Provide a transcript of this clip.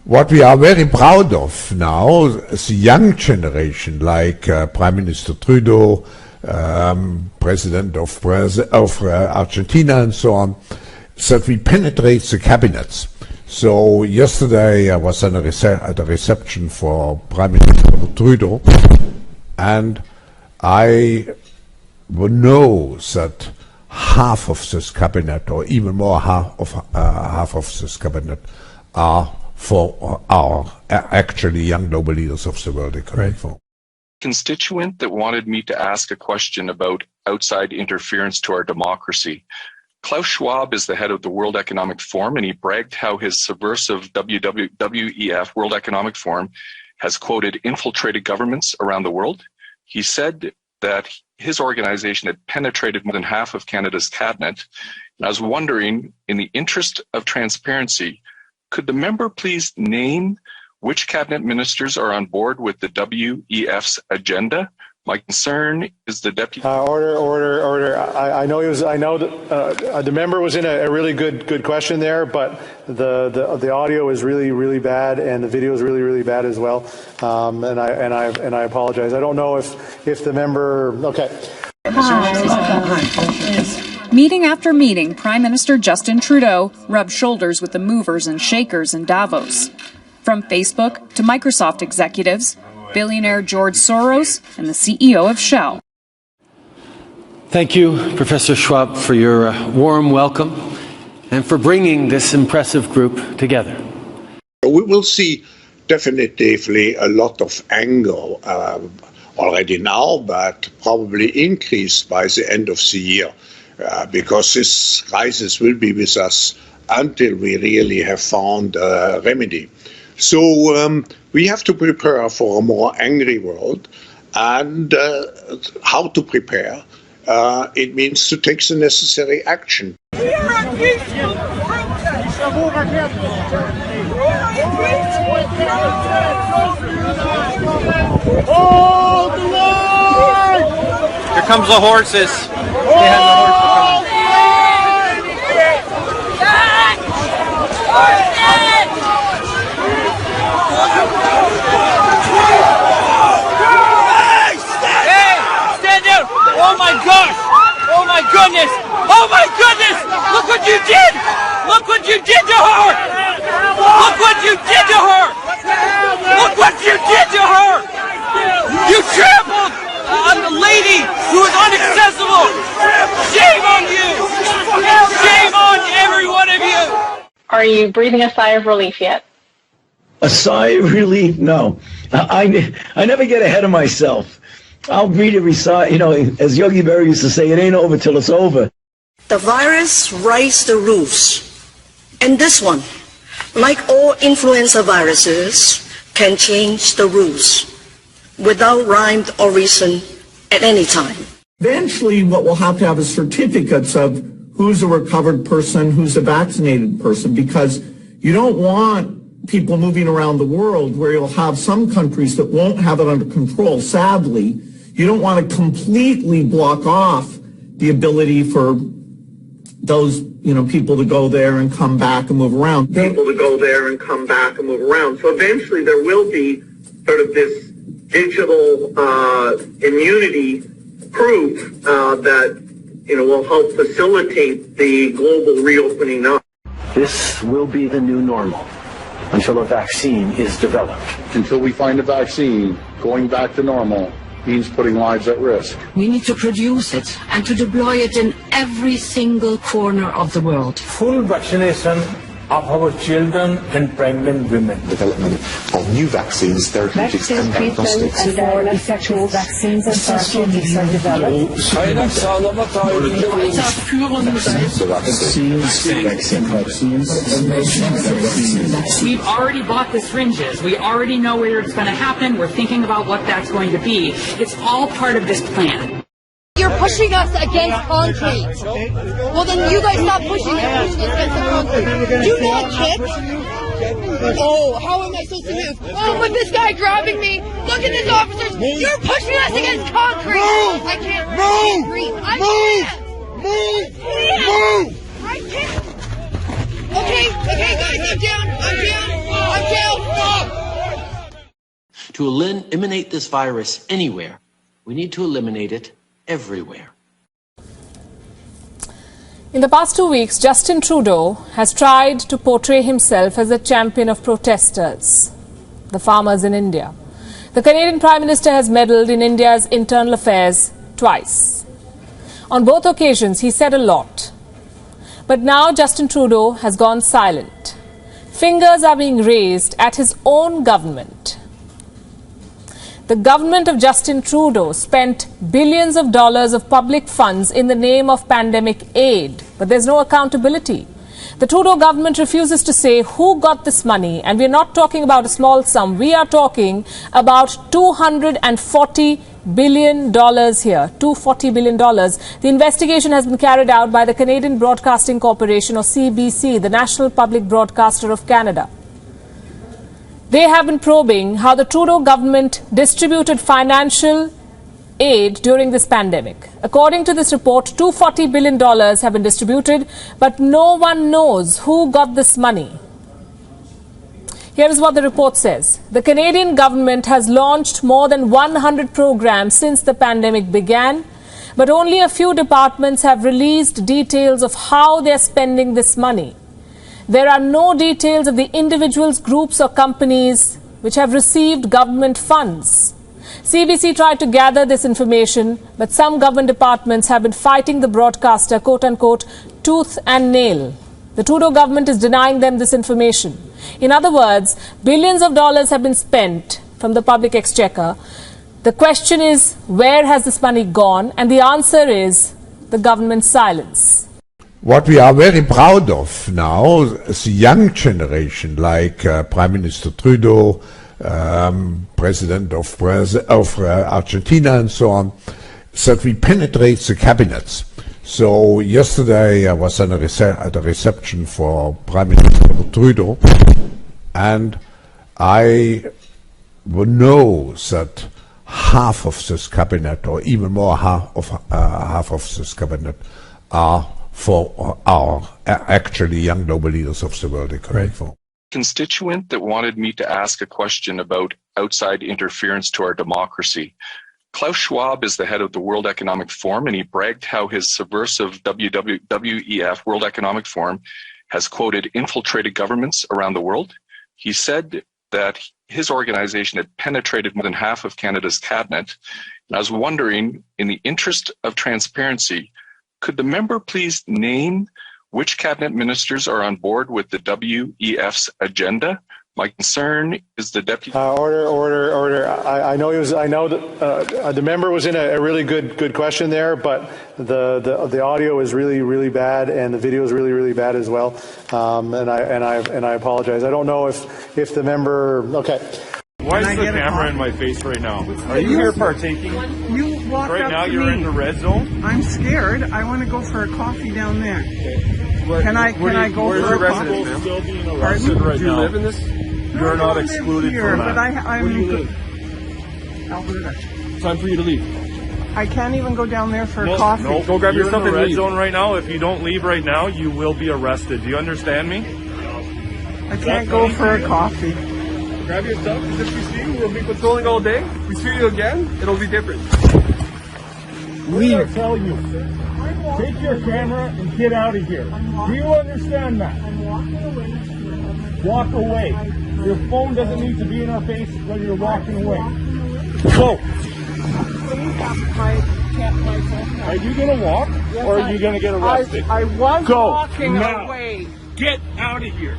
what we are very proud of now, the young generation, like Prime Minister Trudeau, President of Argentina, and so on, that we penetrate the cabinets. So yesterday I was at a reception for Prime Minister Trudeau, and I know that half of this cabinet, or even more, half of this cabinet, are for our actually young global leaders of the World Economic Forum. Constituent that wanted me to ask a question about outside interference to our democracy. Klaus Schwab is the head of the World Economic Forum, and he bragged how his subversive WEF, World Economic Forum, has, quoted, infiltrated governments around the world. He said that his organization had penetrated more than half of Canada's cabinet. And I was wondering, in the interest of transparency, could the member please name which cabinet ministers are on board with the WEF's agenda? My concern is the deputy. Order. I know the member was in a really good question there, but the audio is really bad, and the video is really bad as well. And I apologize. I don't know if the member. Okay. Meeting after meeting, Prime Minister Justin Trudeau rubbed shoulders with the movers and shakers in Davos. From Facebook to Microsoft executives, billionaire George Soros, and the CEO of Shell. Thank you, Professor Schwab, for your warm welcome and for bringing this impressive group together. We will see definitively a lot of anger already now, but probably increased by the end of the year, because this crisis will be with us until we really have found a remedy. So we have to prepare for a more angry world, and how to prepare? It means to take the necessary action. We are a peaceful protest. Hold the line! Here comes the horses. Oh my gosh! Oh my goodness! Oh my goodness! Look what you did! Look what you did to her! Look what you did to her! Look what you did to her! You trampled on the lady who is inaccessible! Shame on you! Shame on every one of you! Are you breathing a sigh of relief yet? A sigh of relief? No. I never get ahead of myself. I'll breathe every sigh. You know, as Yogi Berra used to say, it ain't over till it's over. The virus raised the roofs. And this one, like all influenza viruses, can change the rules without rhyme or reason at any time. Eventually, what we'll have to have is certificates of who's a recovered person, who's a vaccinated person, because you don't want people moving around the world where you'll have some countries that won't have it under control. Sadly, you don't want to completely block off the ability for those, people to go there and come back and move around. So eventually there will be sort of this digital immunity proof that, will help facilitate the global reopening up. This will be the new normal until a vaccine is developed. Until we find a vaccine, going back to normal means putting lives at risk. We need to produce it and to deploy it in every single corner of the world. Full vaccination of our children and pregnant women. Development of new vaccines, therapeutics and diagnostics. For effectual vaccines and therapeutics are developed. We've already bought the syringes. We already know where it's going to happen. We're thinking about what that's going to be. It's all part of this plan. You're pushing us against concrete. Well, then you guys stop pushing us against the concrete. Do you not kick? Oh, how am I supposed to move? Oh, but this guy grabbing me. Look at these officers. You're pushing us against concrete. I can't breathe. I can't. I can't. Okay, guys, I'm down. To eliminate this virus anywhere, we need to eliminate it everywhere. In the past 2 weeks, Justin Trudeau has tried to portray himself as a champion of protesters, the farmers in India. The Canadian Prime Minister has meddled in India's internal affairs twice. On both occasions, he said a lot. But now Justin Trudeau has gone silent. Fingers are being raised at his own government. The government of Justin Trudeau spent billions of dollars of public funds in the name of pandemic aid, but there's no accountability. The Trudeau government refuses to say who got this money, and we're not talking about a small sum. We are talking about $240 billion here, $240 billion. The investigation has been carried out by the Canadian Broadcasting Corporation, or CBC, the National Public Broadcaster of Canada. They have been probing how the Trudeau government distributed financial aid during this pandemic. According to this report, $240 billion have been distributed, but no one knows who got this money. Here is what the report says. The Canadian government has launched more than 100 programs since the pandemic began, but only a few departments have released details of how they are spending this money. There are no details of the individuals, groups or companies which have received government funds. CBC tried to gather this information, but some government departments have been fighting the broadcaster, quote unquote, tooth and nail. The Trudeau government is denying them this information. In other words, billions of dollars have been spent from the public exchequer. The question is, where has this money gone? And the answer is the government's silence. What we are very proud of now is the young generation, like Prime Minister Trudeau, President of Argentina and so on, is that we penetrate the cabinets. So yesterday I was at a reception for Prime Minister Trudeau, and I know that half of this cabinet, or even more half of this cabinet, are for our actually young global leaders of the World Economic Forum. Constituent that wanted me to ask a question about outside interference to our democracy. Klaus Schwab is the head of the World Economic Forum, and he bragged how his subversive WEF, World Economic Forum, has, quoted, infiltrated governments around the world. He said that his organization had penetrated more than half of Canada's cabinet. And I was wondering, in the interest of transparency, could the member please name which cabinet ministers are on board with the WEF's agenda? My concern is the deputy. Order. I know that the member was in a really good question there, but the audio is really bad, and the video is really bad as well. And I apologize. I don't know if the member. Okay. Why is the camera in my face right now? Are you here partaking? You walk right up now. To you're me. in the red zone. I'm scared. I want to go for a coffee down there. Can I go where's for your a residence, coffee? ma'am? Still being arrested right Do you now. live in this? You're not excluded here, from that. but I'm Where do you live? Alberta. Time for you to leave. I can't even go down there for a coffee. No, go grab yourself in the red zone right now. If you don't leave right now, you will be arrested. Do you understand me? I can't go for a coffee. Grab your stuff, because if we see you, we'll be patrolling all day. If we see you again, it'll be different. Leave. I tell you, take your camera and get out of here. Do you understand that? I'm walking away. Walk away. Your phone doesn't need to be in our face when you're walking away. Go. Are you going to walk, or are you going to get arrested? I was Go walking now. away. Get out of here.